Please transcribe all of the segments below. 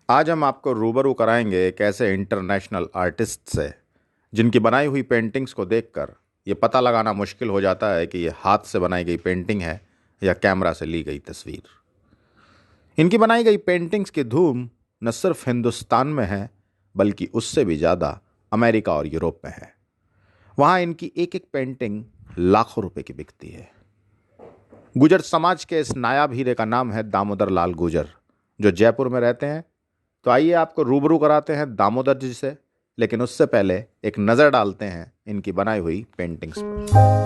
आज हम आपको रूबरू कराएंगे एक ऐसे इंटरनेशनल आर्टिस्ट से जिनकी बनाई हुई पेंटिंग्स को देखकर ये पता लगाना मुश्किल हो जाता है कि ये हाथ से बनाई गई पेंटिंग है या कैमरा से ली गई तस्वीर। इनकी बनाई गई पेंटिंग्स की धूम न सिर्फ हिंदुस्तान में है बल्कि उससे भी ज़्यादा अमेरिका और यूरोप में है। वहाँ इनकी एक एक पेंटिंग लाखों रुपए की बिकती है। गुजर समाज के इस नायाब हीरे का नाम है दामोदर लाल गुजर, जो जयपुर में रहते हैं। तो आइए आपको रूबरू कराते हैं दामोदर जी से, लेकिन उससे पहले एक नज़र डालते हैं इनकी बनाई हुई पेंटिंग्स पर।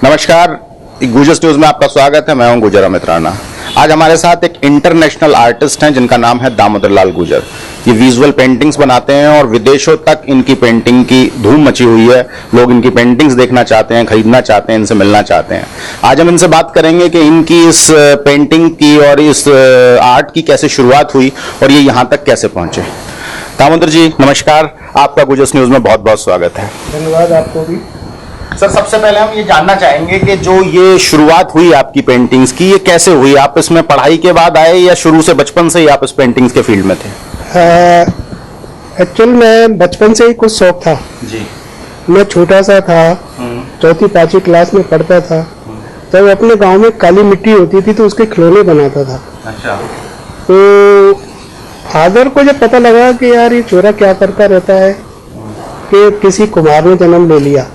नमस्कार, गुजर न्यूज में आपका स्वागत है। मैं हूं गुजर अमित राणा। आज हमारे साथ एक इंटरनेशनल आर्टिस्ट हैं जिनका नाम है दामोदर लाल गुजर। ये विजुअल पेंटिंग्स बनाते हैं और विदेशों तक इनकी पेंटिंग की धूम मची हुई है। लोग इनकी पेंटिंग्स देखना चाहते हैं, खरीदना चाहते हैं, इनसे मिलना चाहते हैं। आज हम इनसे बात करेंगे कि इनकी इस पेंटिंग की और इस आर्ट की कैसे शुरुआत हुई और ये यहाँ तक कैसे पहुंचे। दामोदर जी नमस्कार, आपका गुजर न्यूज में बहुत बहुत स्वागत है। धन्यवाद आपको भी। सर, सबसे पहले हम ये जानना चाहेंगे कि जो ये शुरुआत हुई आपकी पेंटिंग्स की, ये कैसे हुई? आप इसमें पढ़ाई के बाद आए या शुरू से बचपन से ही आप इस पेंटिंग्स के फील्ड में थे? एक्चुअल में बचपन से ही कुछ शौक था जी। मैं छोटा सा था, चौथी पांचवी क्लास में पढ़ता था, तब अपने गांव में काली मिट्टी होती थी तो उसके खिलौने बनाता था। अच्छा। तो फादर को जब पता लगा कि यार ये छोरा क्या करता रहता है, कि किसी कुमार ने जन्म ले लिया।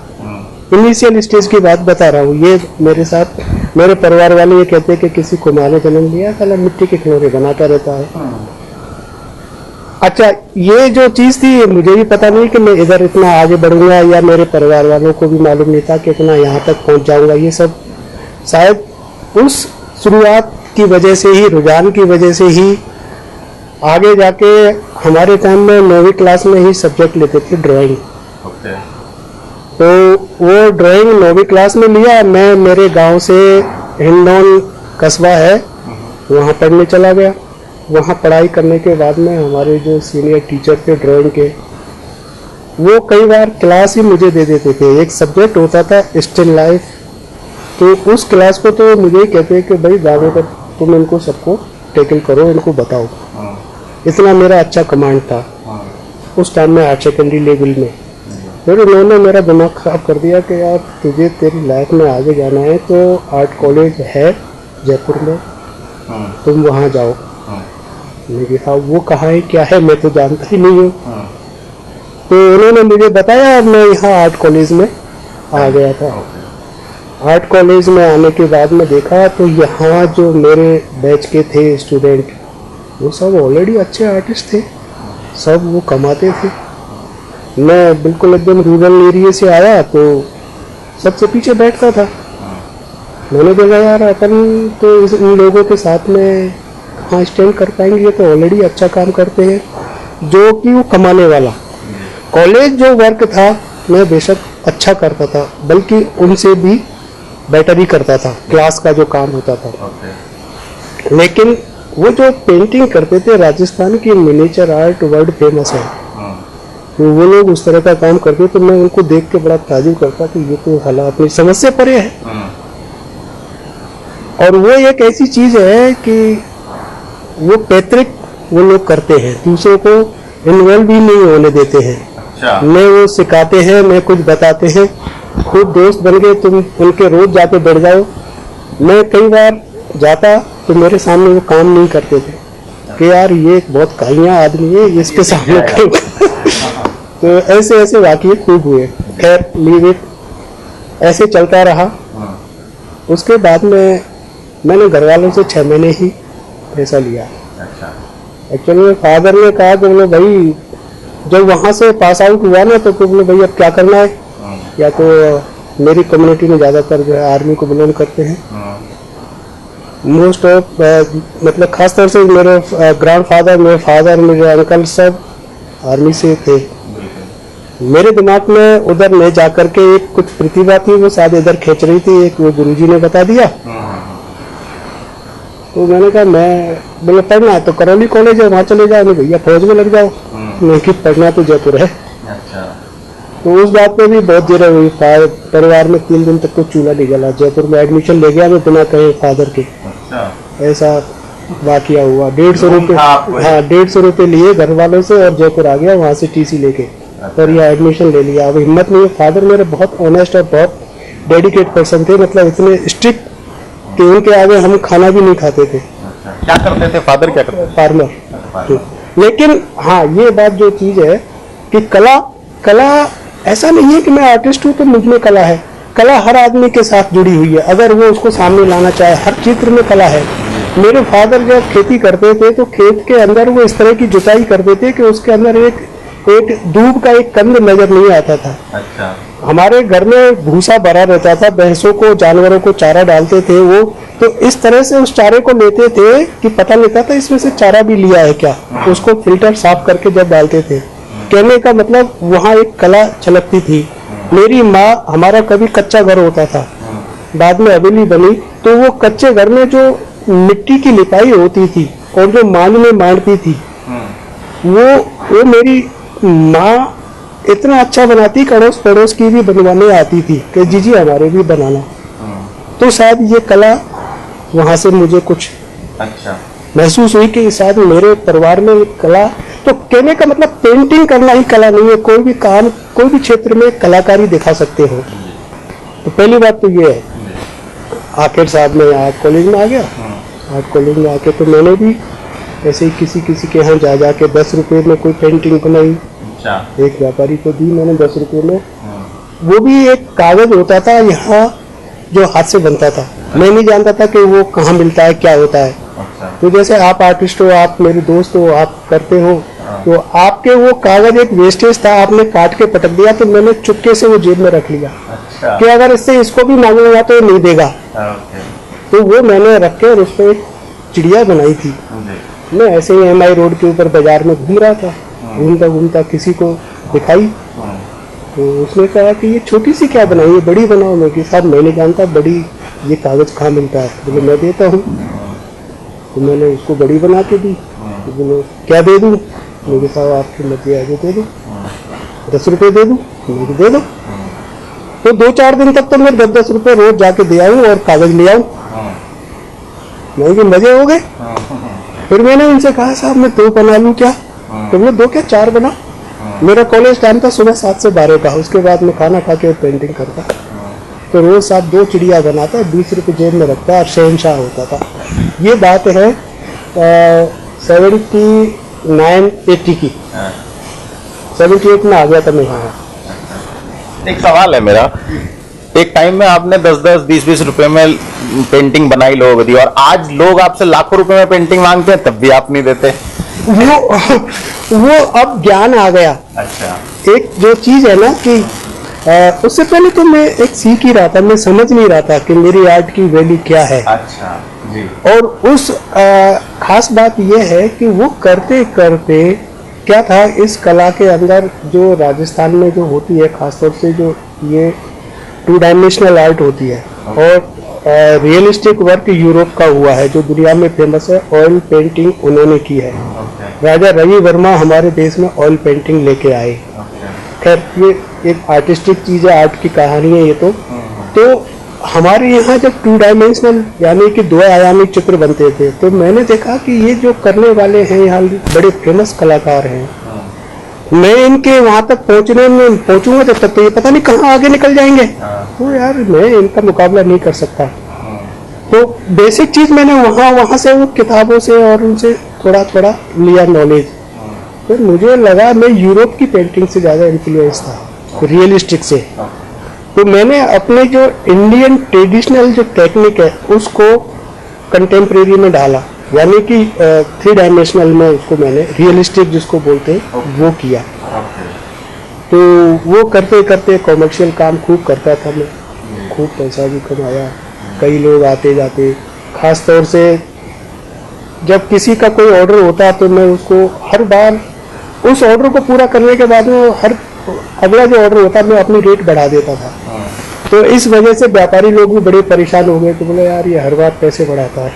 इनिशियल स्टेज की बात बता रहा हूँ, ये मेरे साथ मेरे परिवार वाले ये कहते हैं कि किसी कुमार ने जन्म लिया, साला मिट्टी के खिलौने बनाता रहता है। अच्छा, ये जो चीज थी मुझे भी पता नहीं कि मैं इधर इतना आगे बढ़ूंगा, या मेरे परिवार वालों को भी मालूम नहीं था कि इतना यहाँ तक पहुँच जाऊंगा। ये सब शायद उस शुरुआत की वजह से ही, रुझान की वजह से ही आगे जाके हमारे टाइम में 9वीं क्लास में ही सब्जेक्ट लेते थे ड्राइंग। तो वो ड्राइंग 9वीं क्लास में लिया। मैं मेरे गांव से हिंडौन कस्बा है, वहाँ पढ़ने चला गया। वहाँ पढ़ाई करने के बाद में हमारे जो सीनियर टीचर थे ड्राइंग के, वो कई बार क्लास ही मुझे दे देते थे। एक सब्जेक्ट होता था स्टिल लाइफ, तो उस क्लास को तो मुझे कहते कि भाई दामोदर तुम इनको सबको टैकल करो, इनको बताओ। इतना मेरा अच्छा कमांड था उस टाइम में हायर सेकेंडरी लेवल में। फिर उन्होंने मेरा दिमाग खराब कर दिया कि यार तुझे तेरी लाइफ में आगे जाना है तो आर्ट कॉलेज है जयपुर में, तुम वहाँ जाओ। मैंने कहा वो कहाँ है, क्या है, मैं तो जानता ही नहीं हूँ। तो उन्होंने मुझे बताया, मैं यहाँ आर्ट कॉलेज में आ गया था। आर्ट कॉलेज में आने के बाद में देखा तो यहाँ जो मेरे बैच के थे स्टूडेंट, वो सब ऑलरेडी अच्छे आर्टिस्ट थे, सब वो कमाते थे। मैं बिल्कुल एकदम रूरल एरिया से आया तो सबसे पीछे बैठता था। मैंने देखा यार अपन तो इन लोगों के साथ में कहाँ स्टैंड कर पाएंगे, ये तो ऑलरेडी अच्छा काम करते हैं, जो कि वो कमाने वाला। कॉलेज जो वर्क था मैं बेशक अच्छा करता था, बल्कि उनसे भी बेटर ही करता था, क्लास का जो काम होता था। लेकिन वो जो पेंटिंग करते थे, राजस्थान की मिनिएचर आर्ट वर्ल्ड फेमस है, तो वो लोग उस तरह का काम करते तो मैं उनको देख के बड़ा ताजुब करता कि ये तो हालात अपनी समझ से परे है। और वो एक ऐसी चीज है कि वो पैतृक वो लोग करते हैं, दूसरों को इन्वॉल्व भी नहीं होने देते हैं। अच्छा। मैं वो सिखाते हैं, मैं कुछ बताते हैं, खुद दोस्त बन गए, तुम उनके रोज जाके बैठ जाओ। मैं कई बार जाता तो मेरे सामने वो काम नहीं करते थे कि यार ये एक बहुत काइया आदमी है, इसके सामने करूँगा। तो ऐसे ऐसे वाकये खूब हुए। खैर लीव इट, ऐसे चलता रहा। उसके बाद में मैंने घर वालों से 6 महीने ही पैसा लिया। अच्छा। एक्चुअली फादर ने कहा कि बोले भाई जब वहाँ से पास आउट हुआ ना तो बोले भाई अब क्या करना है, या तो मेरी कम्युनिटी में ज़्यादातर जो है आर्मी को बिलोंग करते हैं। मोस्ट ऑफ मतलब खास तौर से मेरे ग्रैंडफादर, मेरे फादर, मेरे अंकल सब आर्मी से थे। मेरे दिमाग में उधर ले जाकर के एक कुछ प्रतिभा थी, वो शायद इधर खींच रही थी, एक वो गुरुजी ने बता दिया। तो मैंने कहा मैं बोले पढ़ना है तो करौली कॉलेज है वहाँ चले जाओ, नहीं भैया फौज में लग जाओ। नहीं कि पढ़ना तो जयपुर है। अच्छा। तो उस बात पे भी बहुत देर हुई। परिवार में 3 दिन तक तो चूल्हा नहीं जला। जयपुर में एडमिशन ले गया मैं बिना कहे फादर के। अच्छा। ऐसा वाकया हुआ। 150 रुपये, हाँ 150 रुपये लिए घर वालों से और जयपुर आ गया वहाँ से टीसी लेके और यह एडमिशन ले लिया। अब हिम्मत नहीं है। फादर मेरे बहुत ऑनेस्ट और बहुत डेडिकेट पर्सन थे, मतलब इतने स्ट्रिक्ट कि उनके आगे हम खाना भी नहीं खाते थे। क्या करते थे फादर, क्या करते थे? फार्मर। लेकिन हाँ ये बात जो चीज है कि कला ऐसा नहीं है कि मैं आर्टिस्ट हूँ तो मुझ में कला है। कला हर आदमी के साथ जुड़ी हुई है, अगर वो उसको सामने लाना चाहे। हर क्षेत्र में कला है। मेरे फादर जब खेती करते थे तो खेत के अंदर वो इस तरह की जुताई करते थे कि उसके अंदर एक दूब का एक कंद नजर नहीं आता था। अच्छा। हमारे घर में भूसा भरा रहता था, भैंसों को जानवरों को चारा डालते थे वो, तो इस तरह से उस चारे को लेते थे कि पता लगता था इसमें से चारा भी लिया है क्या। उसको फिल्टर साफ करके जब डालते थे, कहने का मतलब वहाँ एक कला छलकती थी। मेरी माँ, हमारा कभी कच्चा घर होता था, बाद में हवेली बनी, तो वो कच्चे घर में जो मिट्टी की लिपाई होती थी और जो मांझ में मांडती थी, वो मेरी माँ इतना अच्छा बनाती, अड़ोस पड़ोस की भी बनवाने आती थी कि जीजी हमारे भी बनाना। तो शायद ये कला वहां से मुझे कुछ अच्छा महसूस हुई कि शायद मेरे परिवार में एक कला। तो कहने का मतलब पेंटिंग करना ही कला नहीं है, कोई भी काम, कोई भी क्षेत्र में कलाकारी दिखा सकते हो। तो पहली बात तो ये है। आखिर साहब मैं आर्ट कॉलेज में आ गया। आर्ट कॉलेज में आके तो मैंने भी ऐसे ही किसी के यहाँ जा के 10 रुपये में कोई पेंटिंग बनाई। एक व्यापारी को दी मैंने 10 रुपये में। वो भी एक कागज होता था यहाँ जो हाथ से बनता था। मैं नहीं जानता था कि वो कहाँ मिलता है, क्या होता है। तो जैसे आप आर्टिस्ट हो, आप मेरे दोस्त हो, आप करते हो, तो आपके वो कागज एक वेस्टेज था, आपने काट के पटक दिया, तो मैंने चुपके से वो जेब में रख लिया कि अगर इससे इसको भी मांगूंगा तो नहीं देगा। तो वो मैंने रख के और उस पर एक चिड़िया बनाई थी। मैं ऐसे ही MI रोड के ऊपर बाजार में घूम रहा था, घूमता किसी को दिखाई, तो उसने कहा कि ये छोटी सी क्या बनाई है, बड़ी बनाओ। मैं कि साहब मैं नहीं जानता बड़ी ये कागज कहाँ मिलता है। बोले मैं देता हूँ। तो मैंने उसको बड़ी बना के दी। तो बोले क्या दे दूँ? मेरे साहब आपकी मर्जी आगे दे दो, 10 रुपये दे दूँ। मुझे दे दो। तो 2-4 दिन तक तो मैं 10-10 रुपये रोज जाके दे आऊँ और कागज ले आऊँ। मैं कि मजे हो गए। फिर मैंने उनसे कहा साहब मैं 2 बना लूँ क्या? तो बोले 2 क्या 4 बना। मेरा कॉलेज टाइम था सुबह 7 से 12 का। उसके बाद मैं खाना खा के पेंटिंग करता। तो रोज साहब 2 चिड़िया बनाता, 20 रुपये जेब में रखता और शहनशाह होता था। ये बात है 79-80 की। 78 में आ गया था मैं यहाँ। एक सवाल है मेरा, एक टाइम में आपने 10-10, 20-20 रुपए में पेंटिंग बनाई, लोगों को दी, और आज लोग आपसे लाखों रुपए में पेंटिंग मांगते हैं तब भी आप नहीं देते। वो अब ज्ञान आ गया। अच्छा। एक जो चीज है ना कि उससे पहले तो मैं एक सीख ही रहा था, मैं समझ नहीं रहा था कि मेरी आर्ट की वैल्यू क्या है। अच्छा जी। और उस खास बात यह है कि वो करते करते क्या था, इस कला के अंदर जो राजस्थान में जो होती है, खासतौर से जो ये 2 डायमेंशनल आर्ट होती है, और रियलिस्टिक वर्क यूरोप का हुआ है जो दुनिया में फेमस है। ऑयल पेंटिंग उन्होंने की है। राजा रवि वर्मा हमारे देश में ऑयल पेंटिंग लेके आए। खैर ये एक आर्टिस्टिक चीज है, आर्ट की कहानी है ये। तो हमारे यहाँ जब 2 डायमेंशनल यानी कि 2 आयामी चित्र बनते थे तो मैंने देखा कि ये जो करने वाले हैं यहाँ बड़े फेमस कलाकार हैं, मैं इनके वहां तक पहुंचने में पहुंचूंगा जब तक तो ये पता नहीं कहाँ आगे निकल जाएंगे। तो यार मैं इनका मुकाबला नहीं कर सकता। तो बेसिक चीज मैंने वहां से वो किताबों से और उनसे थोड़ा थोड़ा लिया नॉलेज। फिर मुझे लगा मैं यूरोप की पेंटिंग से ज्यादा इन्फ्लुएंस था रियलिस्टिक से। तो मैंने अपने जो इंडियन ट्रेडिशनल जो टेक्निक है उसको कंटेम्प्रेरी में डाला, यानी कि 3 डायमेंशनल में उसको मैंने रियलिस्टिक जिसको बोलते हैं वो किया। तो वो करते करते कॉमर्शियल काम खूब करता था मैं, खूब पैसा भी कमाया, कई लोग आते जाते। खास तौर से जब किसी का कोई ऑर्डर होता तो मैं उसको हर बार उस ऑर्डर को पूरा करने के बाद में हर अगला जो ऑर्डर होता मैं अपनी रेट बढ़ा देता था। तो इस वजह से व्यापारी लोग भी बड़े परेशान हो गए कि बोले यार ये हर बार पैसे बढ़ाता है।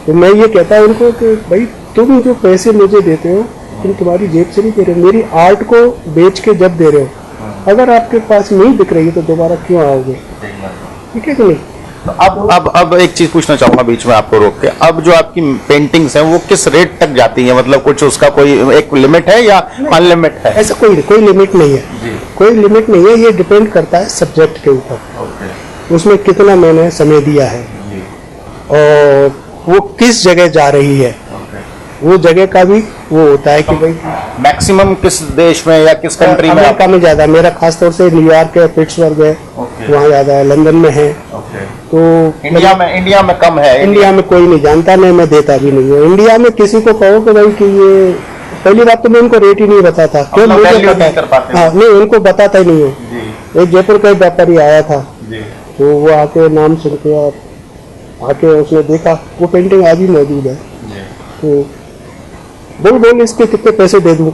तो मैं ये कहता हूँ उनको कि भाई तुम जो पैसे मुझे देते हो तुम तुम्हारी जेब से नहीं दे रहे हो, मेरी आर्ट को बेच के जब दे रहे हो, अगर आपके पास नहीं बिक रही है तो दोबारा क्यों आओगे? ठीक है कि नहीं? तो अब एक चीज पूछना चाहूंगा बीच में आपको रोक के, अब जो आपकी पेंटिंग्स हैं वो किस रेट तक जाती हैं? मतलब कुछ उसका कोई एक लिमिट है या अनलिमिट है? ऐसा कोई लिमिट नहीं है, कोई लिमिट नहीं है। ये डिपेंड करता है सब्जेक्ट के ऊपर, उसमें कितना मैंने समय दिया है और वो किस जगह जा रही है, वो जगह का भी वो होता है कि भाई मैक्सिमम किस देश में या किस कंट्री में? अमेरिका में ज्यादा, मेरा खासतौर से न्यूयॉर्क है, पिट्सबर्ग है, वहाँ ज्यादा है, लंदन में है। तो इंडिया में कम है? इंडिया में कोई नहीं जानता, नहीं मैं देता भी नहीं हूँ। इंडिया में किसी को कहो कि भाई कि ये, पहली बात तो मैं उनको रेट ही नहीं बताता, क्यों मुझे पता, हाँ नहीं उनको बताता ही नहीं हूँ। एक जयपुर का व्यापारी आया था तो वो आके नाम सुन के और आके उसने देखा वो पेंटिंग आज भी मौजूद है, तो बोल इसके कितने पैसे दे दूं?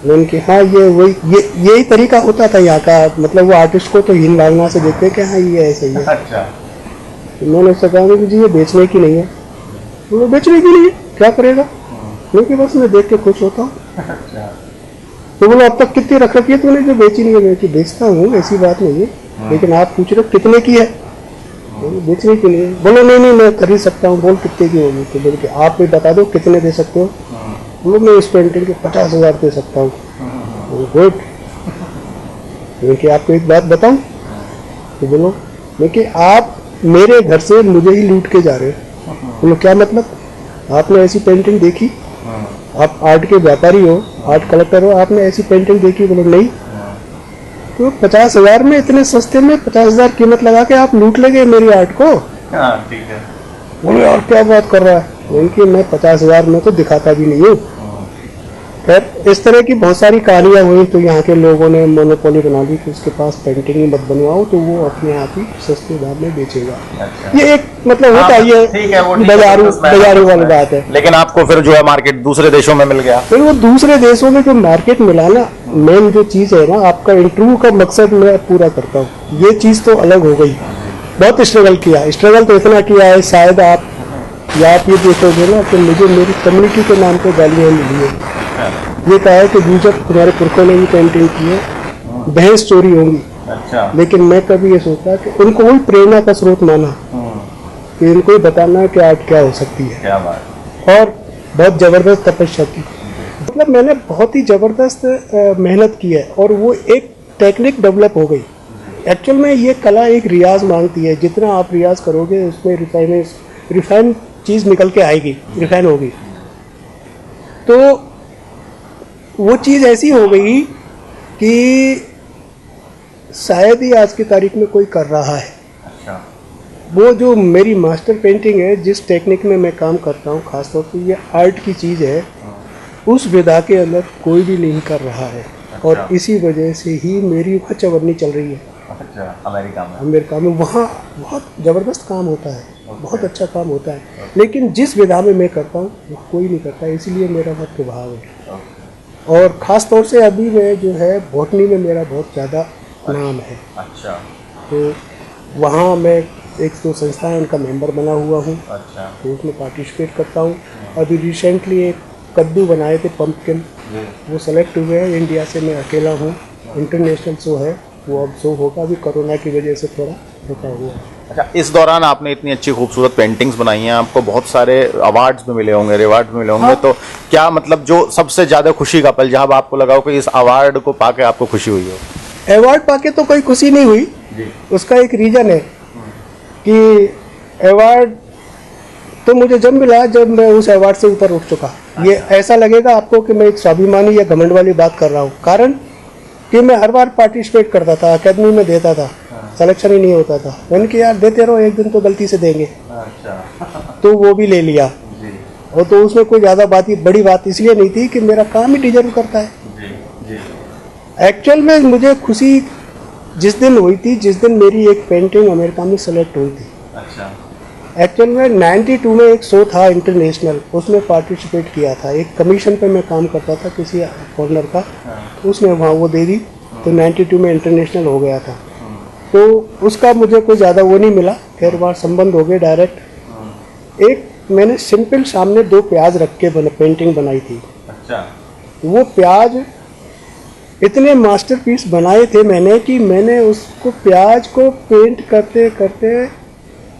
मैंने कहा हाँ यही तरीका होता था यहाँ का, मतलब वो आर्टिस्ट को तो हीन भावना से देखते कि हाँ ये ऐसे ही है। अच्छा। तो मैंने उससे कहा कि जी ये बेचने की नहीं है। वो बेचने की नहीं है, क्या करेगा? क्योंकि बस मैं देख के खुश होता हूँ। अच्छा। तो बोलो अब तक कितनी रख रखी है तूने जो बेची नहीं है? मैं बेचता हूँ, ऐसी बात नहीं है, लेकिन आप पूछ रहे हो कितने की है? बेचने की नहीं है। बोलो नहीं मैं खरीद सकता हूँ। बोल कितने की होगी? तो बोल के आप भी बता दो कितने दे सकते हो? बोलो मैं इस पेंटिंग के 50,000 दे सकता हूँ। गुड। क्योंकि आपको एक बात बताऊं, तो बोलो देखिए आप मेरे घर से मुझे ही लूट के जा रहे हो। बोलो क्या मतलब? आपने ऐसी पेंटिंग देखी? आप आर्ट के व्यापारी हो, आर्ट कलेक्टर हो, आपने ऐसी पेंटिंग देखी? बोलो नहीं। तो 50,000 में, इतने सस्ते में 50,000 कीमत लगा के आप लूट ले गए मेरी आर्ट को? ठीक है। बोलो यार क्या बात कर रहा है? क्योंकि मैं 50,000 में तो दिखाता भी नहीं हूँ। खैर इस तरह की बहुत सारी कहानियां हुई, तो यहाँ के लोगों ने मोनोपोली बना ली कि उसके पास पेंटिंग ही मत बनवाओ, तो वो अपने आप ही सस्ते दाम में बेचेगा। अच्छा। ये एक मतलब होता है, ये बाजारू वाली बात है। लेकिन आपको फिर जो है मार्केट दूसरे देशों में मिल गया। फिर वो दूसरे देशों में जो मार्केट मिला ना, मेन जो चीज है ना, आपका इंटरव्यू का मकसद मैं पूरा करता हूँ, ये चीज तो अलग हो गई। बहुत स्ट्रगल किया, स्ट्रगल तो इतना किया है शायद आप ये देखोगे ना कि मुझे मेरी कम्युनिटी के नाम पे गालियाँ मिली है। ये कहा है कि जब तुम्हारे पुरखों ने भी पेंटिंग की है, भैंस चोरी होंगी। अच्छा। लेकिन मैं कभी ये सोचा कि उनको वही प्रेरणा का स्रोत माना कि इनको ही बताना कि आर्ट क्या हो सकती है। क्या बात। और बहुत जबरदस्त तपस्या की, मतलब मैंने बहुत ही जबरदस्त मेहनत की है और वो एक टेक्निक डेवलप हो गई। एक्चुअल में ये कला एक रियाज मांगती है, जितना आप रियाज करोगे उसमें रिफाइन चीज़ निकल के आएगी, रिफाइन होगी। तो वो चीज़ ऐसी हो गई कि शायद ही आज की तारीख में कोई कर रहा है। अच्छा। वो जो मेरी मास्टर पेंटिंग है, जिस टेक्निक में मैं काम करता हूँ, खासतौर पर ये आर्ट की चीज़ है, उस विधा के अंदर कोई भी नहीं कर रहा है। अच्छा। और इसी वजह से ही मेरी वहाँ चवन्नी चल रही है। अच्छा, अमेरिका में वहाँ बहुत ज़बरदस्त काम होता है, बहुत अच्छा काम होता है, लेकिन जिस विधा में मैं करता हूँ वो कोई नहीं करता, इसलिए मेरा बहुत प्रभाव है। और ख़ास तौर से अभी मैं जो है बॉटनी में मेरा बहुत ज़्यादा नाम है। अच्छा। तो वहाँ मैं एक तो संस्था है उनका मेंबर बना हुआ हूँ। अच्छा। तो उसमें पार्टिसिपेट करता हूँ। अभी रिसेंटली एक कद्दू बनाए थे, पम्पकिन, वो सेलेक्ट हुए हैं। इंडिया से मैं अकेला हूँ, इंटरनेशनल शो है वो, अब शो होगा, अभी कोरोना की वजह से थोड़ा होता हुआ। अच्छा, इस दौरान आपने इतनी अच्छी खूबसूरत पेंटिंग्स बनाई हैं, आपको बहुत सारे अवार्ड्स भी मिले होंगे, रिवार्ड भी मिले होंगे। हाँ। तो क्या मतलब जो सबसे ज्यादा खुशी का पल जहां आपको लगा हो कि इस अवार्ड को पाके आपको खुशी हुई हो? अवार्ड पाके तो कोई खुशी नहीं हुई जी। उसका एक रीजन है कि अवार्ड तो मुझे जब मिला जब मैं उस अवार्ड से ऊपर उठ चुका। ये ऐसा लगेगा आपको कि मैं एक स्वाभिमानी या घमंड वाली बात कर रहा हूँ, कारण कि मैं हर बार पार्टिसिपेट करता था, अकेडमी में देता था, सिलेक्शन ही नहीं होता था। मैंने कहा यार देते रहो, एक दिन तो गलती से देंगे। अच्छा। तो वो भी ले लिया। जी। और तो उसमें कोई ज़्यादा बड़ी बात इसलिए नहीं थी कि मेरा काम ही डिजर्व करता है। जी। जी। एक्चुअल में मुझे खुशी जिस दिन हुई थी, जिस दिन मेरी एक पेंटिंग अमेरिका में सेलेक्ट हुई थी। अच्छा। एक्चुअल में 92 में एक शो था इंटरनेशनल, उसमें पार्टिसिपेट किया था। एक कमीशन पे मैं काम करता था किसी कॉर्नर का, उसने वहाँ वो दे दी, तो 92 में इंटरनेशनल हो गया था। तो उसका मुझे कोई ज़्यादा वो नहीं मिला, खैर वहाँ संबंध हो गए डायरेक्ट। एक मैंने सिंपल सामने 2 प्याज रख के पेंटिंग बनाई थी। अच्छा। वो प्याज इतने मास्टरपीस बनाए थे मैंने कि मैंने उसको प्याज को पेंट करते करते,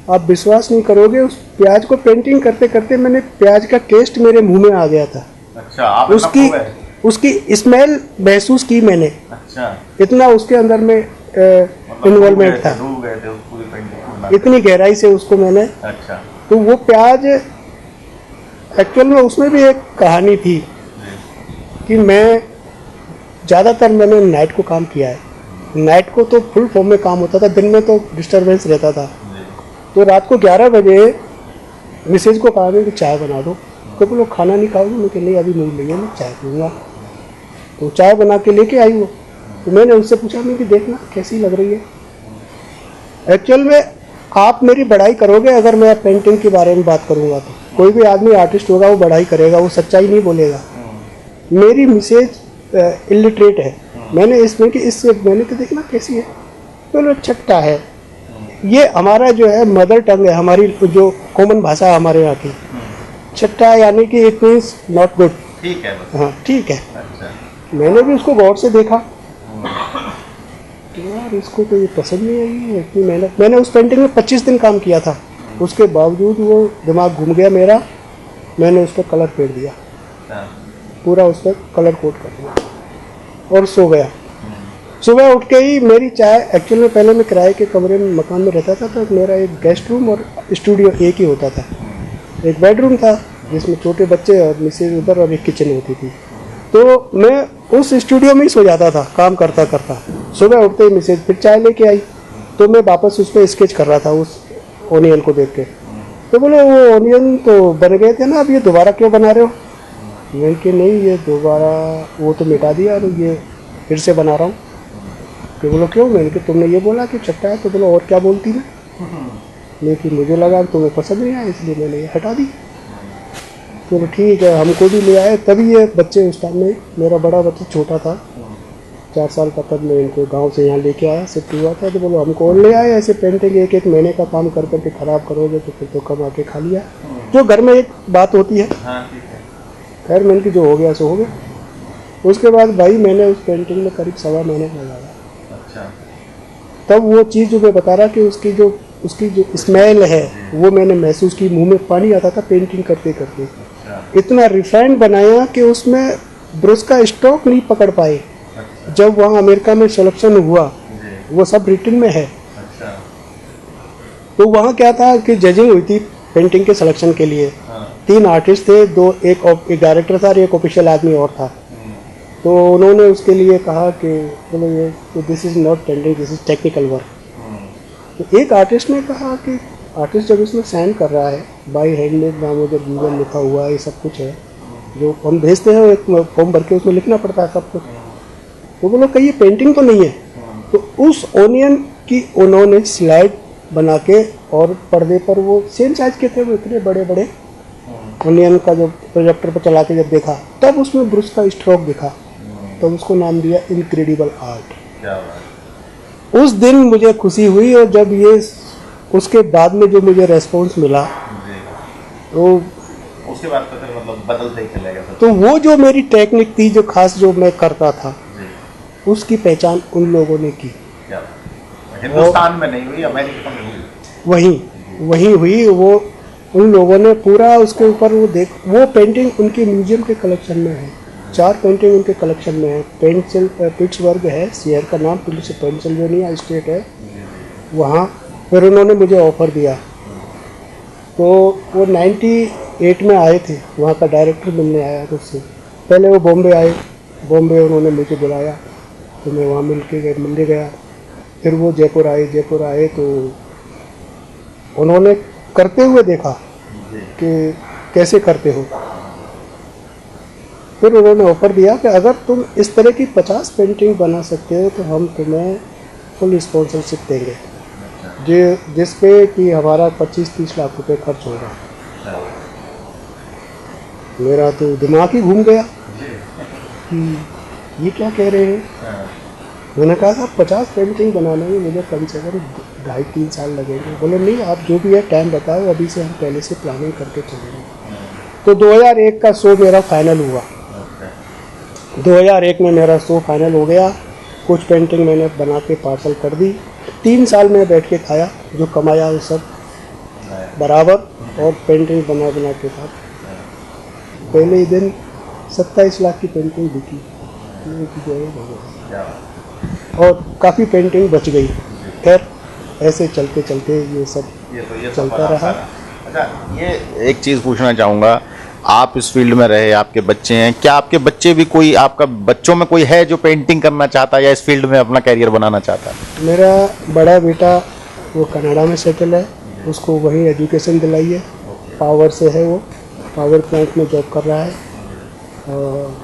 आप विश्वास नहीं करोगे, उस प्याज को पेंटिंग करते करते मैंने प्याज का टेस्ट मेरे मुंह में आ गया था। अच्छा, आप उसकी स्मेल महसूस की मैंने। अच्छा। इतना उसके अंदर में इन्वॉल्वमेंट था, डूब गए थे उस पूरी पेंटिंग में। इतनी गहराई से उसको मैंने। अच्छा। तो वो प्याज एक्चुअल में उसमें भी एक कहानी थी कि मैं ज़्यादातर मैंने नाइट को काम किया है। नाइट को तो फुल फॉर्म में काम होता था, दिन में तो डिस्टर्बेंस रहता था। तो रात को 11 बजे मिसेज को कहा कि चाय बना दो। तो बोलो खाना नहीं खाओगे? मैं नहीं, अभी मूड नहीं है, मैं चाय पीऊँगा। तो चाय बना के लेके आई वो। तो मैंने उससे पूछा मैं कि देखना कैसी लग रही है। एक्चुअल में आप मेरी बड़ाई करोगे अगर मैं पेंटिंग के बारे में बात करूँगा तो। कोई भी आदमी आर्टिस्ट होगा वो बड़ाई करेगा, वो सच्चाई नहीं बोलेगा। मेरी मिसेज इलिटरेट है। मैंने इसमें कि इससे मैंने तो देखना कैसी है। बोलो छट्टा है, ये हमारा जो है मदर टंग है, हमारी जो कॉमन भाषा है हमारे यहाँ की। छट्टा यानी कि इट मीन्स नॉट गुड। ठीक है। हाँ ठीक है। अच्छा। मैंने भी उसको गौर से देखा, यार इसको तो ये पसंद नहीं आई, इतनी मेहनत। मैंने उस पेंटिंग में 25 दिन काम किया था, उसके बावजूद वो दिमाग घूम गया मेरा। मैंने उस पर कलर फेर दिया, पूरा उस पर कलर कोट कर दिया और सो गया। सुबह उठ के ही मेरी चाय, एक्चुअल में पहले मैं किराए के कमरे में मकान में रहता था, तो मेरा एक गेस्ट रूम और स्टूडियो एक ही होता था। एक बेडरूम था जिसमें छोटे बच्चे और मिसेज उधर और एक किचन होती थी। तो मैं उस स्टूडियो में ही सो जाता था काम करता करता। सुबह उठते ही मिसेज फिर चाय लेके आई, तो मैं वापस उस पर स्केच कर रहा था उस ओनियन को देख के। तो बोले वो ओनियन तो बन गए थे ना, अब ये दोबारा क्यों बना रहे हो? मैंने कि नहीं, ये दोबारा वो तो मिटा दिया और ये फिर से बना रहा हूँ। तो बोलो क्यों? मैंने कि तुमने ये बोला कि छट्टा है, तो बोलो और क्या बोलती मैं? लेकिन मुझे लगा तुम्हें पसंद नहीं आया इसलिए मैंने ये हटा दी। चलो ठीक है, हमको भी ले आए। तभी ये बच्चे उस टाइम में, मेरा बड़ा बच्चा छोटा था 4 साल का, तब मैं इनको गांव से यहाँ लेके आया, शिफ्ट हुआ था। तो बोलो हमको और ले आए। ऐसे पेंटिंग एक एक महीने का काम कर करके ख़राब करोगे तो फिर तो कमा के खा लिया। जो घर में एक बात होती है। खैर मैंने कि जो हो गया सो हो गया। उसके बाद भाई मैंने उस पेंटिंग में करीब 1.25 महीने लगाया। अच्छा। तब वो चीज़ जो मैं बता रहा कि उसकी जो स्मेल है वो मैंने महसूस की, मुंह में पानी आता था पेंटिंग करते करते। इतना रिफाइंड बनाया कि उसमें ब्रश का स्ट्रोक नहीं पकड़ पाए। जब वहाँ अमेरिका में सिलेक्शन हुआ, वो सब रिटन में है। अच्छा। तो वहाँ क्या था कि जजिंग हुई थी पेंटिंग के सिलेक्शन के लिए। 3 आर्टिस्ट थे, एक डायरेक्टर था और एक ऑफिशियल आदमी और था। तो उन्होंने उसके लिए कहा कि बोलो ये this is not painting, this is technical work. तो एक आर्टिस्ट ने कहा कि आर्टिस्ट जब इसमें साइन कर रहा है, बाई हैंडमेड नामों जब गूगल लिखा हुआ है, ये सब कुछ है, जो हम भेजते हैं एक फॉर्म भर के उसमें लिखना पड़ता है सब कुछ। तो बोलो कहीं ये पेंटिंग तो नहीं है? तो उस ओनियन की उन्होंने स्लाइड बना के और पर्दे पर वो सेम साइज के थे, वो इतने बड़े बड़े ओनियन का जो प्रोजेक्टर पर चला के जब देखा तब उसमें ब्रश का स्ट्रोक दिखा, तो उसको नाम दिया इनक्रेडिबल आर्ट। क्या बात। उस दिन मुझे खुशी हुई। और जब ये उसके बाद में जो मुझे रेस्पॉन्स मिला तो उसके बाद तो फिर मतलब बदलते ही चले गया। तो वो जो मेरी टेक्निक थी, जो खास जो मैं करता था, उसकी पहचान उन लोगों ने की। क्या हिंदुस्तान में नहीं हुई, अमेरिका में हुई। वहीं हुई। वो उन लोगों ने पूरा उसके ऊपर वो पेंटिंग उनके म्यूजियम के कलेक्शन में है। 4 पेंटिंग उनके कलेक्शन में है। पिट्सबर्ग है शहर का नाम, पेंसिल्वेनिया स्टेट है वहाँ। फिर उन्होंने मुझे ऑफ़र दिया, तो वो 98 में आए थे, वहाँ का डायरेक्टर मिलने आया मुझसे। पहले वो बॉम्बे आए, बॉम्बे उन्होंने मुझे बुलाया तो मैं वहाँ मिलने गया। फिर वो जयपुर आए तो उन्होंने करते हुए देखा कि कैसे करते हो। फिर उन्होंने ऑफ़र दिया कि अगर तुम इस तरह की 50 पेंटिंग बना सकते हो तो हम तुम्हें फुल स्पॉन्सरशिप देंगे, जिस पे कि हमारा 25-30 लाख रुपए खर्च होगा। मेरा तो दिमाग ही घूम गया कि ये क्या कह रहे हैं। मैंने कहा साहब 50 पेंटिंग बनाने में मुझे कम से कम 2.5-3 साल लगेंगे। बोले नहीं, आप जो भी है टाइम बताओ, अभी से हम पहले से प्लानिंग करके चलेंगे। तो 2001 का शो मेरा फाइनल हुआ। 2001 में मेरा शो फाइनल हो गया। कुछ पेंटिंग मैंने बना के पार्सल कर दी। 3 साल में बैठ के खाया, जो कमाया वो सब बराबर, और पेंटिंग बना के था। पहले ही दिन 27 लाख की पेंटिंग बिकी और काफ़ी पेंटिंग बच गई। खैर ऐसे चलते चलते ये सब चलता रहा। अच्छा, ये एक चीज़ पूछना चाहूँगा, आप इस फील्ड में रहे, आपके बच्चे हैं, क्या आपके बच्चे भी कोई, आपका बच्चों में कोई है जो पेंटिंग करना चाहता है या इस फील्ड में अपना कैरियर बनाना चाहता है? मेरा बड़ा बेटा वो कनाडा में सेटल है, उसको वहीं एजुकेशन दिलाई है। पावर से है, वो पावर प्लांट में जॉब कर रहा है और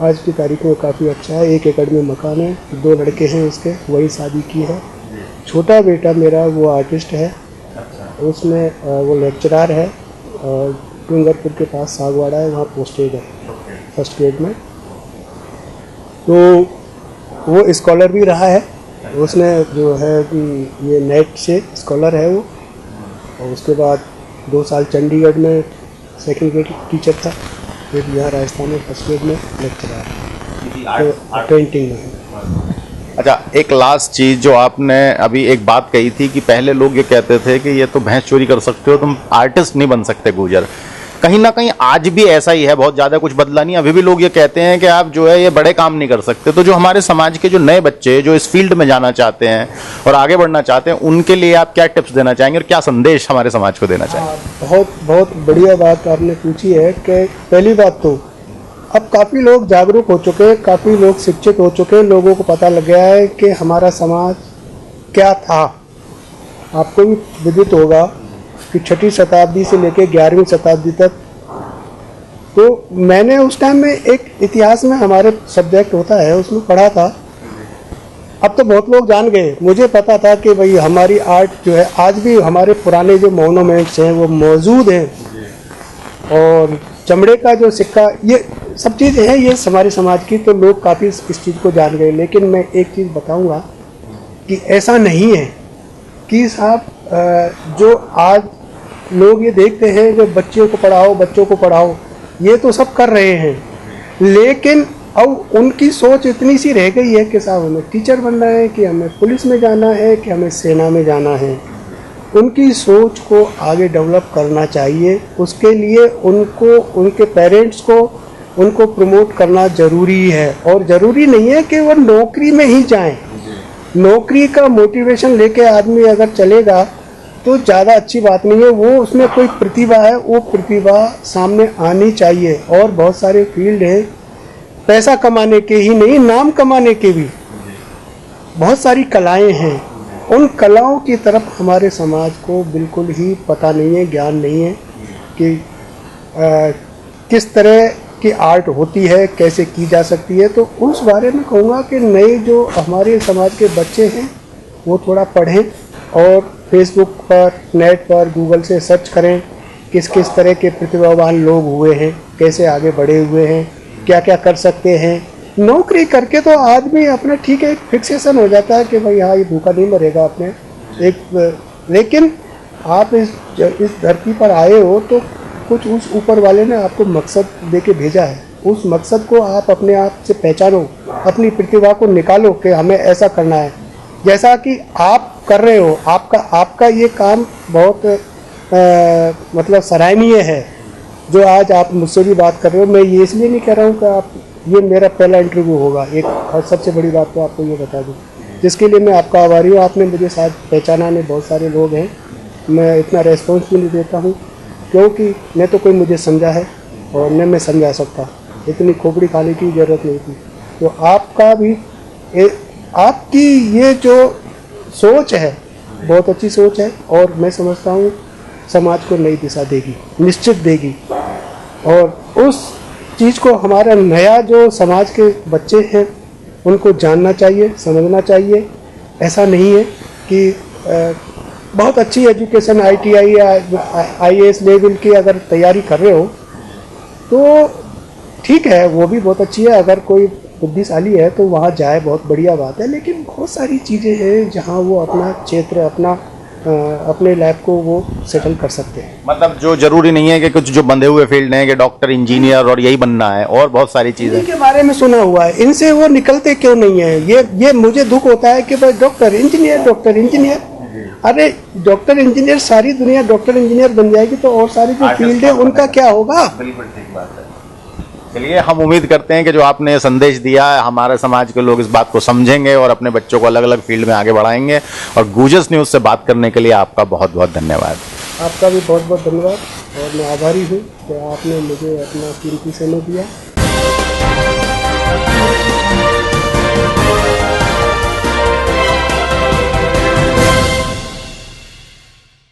आज की तारीख में काफ़ी अच्छा है। 1 एकड़ में मकान है, 2 लड़के हैं उसके, वही शादी की है। छोटा बेटा मेरा वो आर्टिस्ट है, उसमें वो लेक्चरर है और डूंगरपुर के पास सागवाड़ा है, वहाँ पोस्टेड है फर्स्ट ग्रेड में। तो वो स्कॉलर भी रहा है, उसने जो है ये नेट से स्कॉलर है वो। और उसके बाद 2 साल चंडीगढ़ में सेकंड ग्रेड टीचर था, फिर यहाँ राजस्थान में फर्स्ट ग्रेड में लेक्चरर पेंटिंग में। अच्छा, एक लास्ट चीज़ जो आपने अभी एक बात कही थी कि पहले लोग ये कहते थे कि ये तो भैंस चोरी कर सकते हो, तुम आर्टिस्ट नहीं बन सकते गुर्जर। कहीं ना कहीं आज भी ऐसा ही है, बहुत ज़्यादा कुछ बदला नहीं। अभी भी लोग ये कहते हैं कि आप जो है ये बड़े काम नहीं कर सकते। तो जो हमारे समाज के जो नए बच्चे जो इस फील्ड में जाना चाहते हैं और आगे बढ़ना चाहते हैं, उनके लिए आप क्या टिप्स देना चाहेंगे और क्या संदेश हमारे समाज को देना चाहेंगे? बहुत बहुत बढ़िया बात आपने पूछी है कि पहली बात तो अब काफ़ी लोग जागरूक हो चुके हैं, काफ़ी लोग शिक्षित हो चुके हैं, लोगों को पता लग गया है कि हमारा समाज क्या था। आपको भी विदित होगा कि 6वीं शताब्दी से लेकर 11वीं शताब्दी तक, तो मैंने उस टाइम में एक इतिहास में हमारे सब्जेक्ट होता है उसमें पढ़ा था। अब तो बहुत लोग जान गए, मुझे पता था कि भाई हमारी आर्ट जो है आज भी हमारे पुराने जो मोनूमेंट्स हैं वो मौजूद हैं, और चमड़े का जो सिक्का, ये सब चीज़ें हैं ये हमारे समाज की, तो लोग काफ़ी इस चीज़ को जान गए। लेकिन मैं एक चीज़ बताऊंगा कि ऐसा नहीं है कि साहब जो आज लोग ये देखते हैं जो बच्चों को पढ़ाओ, ये तो सब कर रहे हैं, लेकिन अब उनकी सोच इतनी सी रह गई है कि साहब हमें टीचर बनना है, कि हमें पुलिस में जाना है, कि हमें सेना में जाना है। उनकी सोच को आगे डेवलप करना चाहिए। उसके लिए उनको, उनके पेरेंट्स को, उनको प्रमोट करना ज़रूरी है। और ज़रूरी नहीं है कि वो नौकरी में ही जाएं। नौकरी का मोटिवेशन लेके आदमी अगर चलेगा तो ज़्यादा अच्छी बात नहीं है। वो उसमें कोई प्रतिभा है, वो प्रतिभा सामने आनी चाहिए। और बहुत सारे फील्ड हैं पैसा कमाने के ही नहीं, नाम कमाने के भी बहुत सारी कलाएं हैं। उन कलाओं की तरफ हमारे समाज को बिल्कुल ही पता नहीं है, ज्ञान नहीं है कि किस तरह की आर्ट होती है, कैसे की जा सकती है। तो उस बारे में कहूँगा कि नए जो हमारे समाज के बच्चे हैं वो थोड़ा पढ़ें और फेसबुक पर, नेट पर, गूगल से सर्च करें किस किस तरह के प्रतिभावान लोग हुए हैं, कैसे आगे बढ़े हुए हैं, क्या क्या कर सकते हैं। नौकरी करके तो आदमी अपना ठीक है, एक फिक्सेशन हो जाता है कि भाई हाँ ये भूखा नहीं मरेगा अपने एक, लेकिन आप इस धरती पर आए हो तो कुछ उस ऊपर वाले ने आपको मकसद दे के भेजा है। उस मकसद को आप अपने आप से पहचानो, अपनी प्रतिभा को निकालो कि हमें ऐसा करना है। जैसा कि आप कर रहे हो, आपका ये काम बहुत मतलब सराहनीय है, जो आज आप मुझसे भी बात कर रहे हो। मैं ये इसलिए नहीं कह रहा हूँ कि आप, ये मेरा पहला इंटरव्यू होगा, एक और सबसे बड़ी बात तो आपको ये बता दूँ, जिसके लिए मैं आपका आभारी हूँ। आपने मुझे शायद पहचाना नहीं, बहुत सारे लोग हैं, मैं इतना रेस्पॉन्स भी नहीं देता हूँ क्योंकि न तो कोई मुझे समझा है और न मैं समझा सकता, इतनी खोपड़ी खाने की ज़रूरत नहीं थी। तो आपका भी आपकी ये जो सोच है बहुत अच्छी सोच है और मैं समझता हूँ समाज को नई दिशा देगी, निश्चित देगी। और उस चीज़ को हमारा नया जो समाज के बच्चे हैं उनको जानना चाहिए, समझना चाहिए। ऐसा नहीं है कि बहुत अच्छी एजुकेशन ITI या IAS लेवल की अगर तैयारी कर रहे हो तो ठीक है, वो भी बहुत अच्छी है। अगर कोई बुद्धिशाली है तो वहाँ जाए, बहुत बढ़िया बात है। लेकिन बहुत सारी चीज़ें हैं जहाँ वो अपना क्षेत्र, अपने लैब को वो सेटल कर सकते हैं। मतलब जो जरूरी नहीं है कि कुछ जो बंधे हुए फील्ड हैं कि डॉक्टर, इंजीनियर और यही बनना है, और बहुत सारी चीजें इनके बारे में सुना हुआ है, इनसे वो निकलते क्यों नहीं है? ये मुझे दुख होता है कि भाई डॉक्टर इंजीनियर, अरे डॉक्टर इंजीनियर, सारी दुनिया डॉक्टर इंजीनियर बन जाएगी तो और सारी जो फील्ड है उनका क्या होगा? बिल्कुल ठीक बात है। चलिए, हम उम्मीद करते हैं कि जो आपने संदेश दिया है हमारे समाज के लोग इस बात को समझेंगे और अपने बच्चों को अलग अलग फील्ड में आगे बढ़ाएंगे। और गूजस न्यूज़ से बात करने के लिए आपका बहुत बहुत धन्यवाद। आपका भी बहुत बहुत धन्यवाद और मैं आभारी हूँ कि आपने मुझे अपना कीमती समय दिया।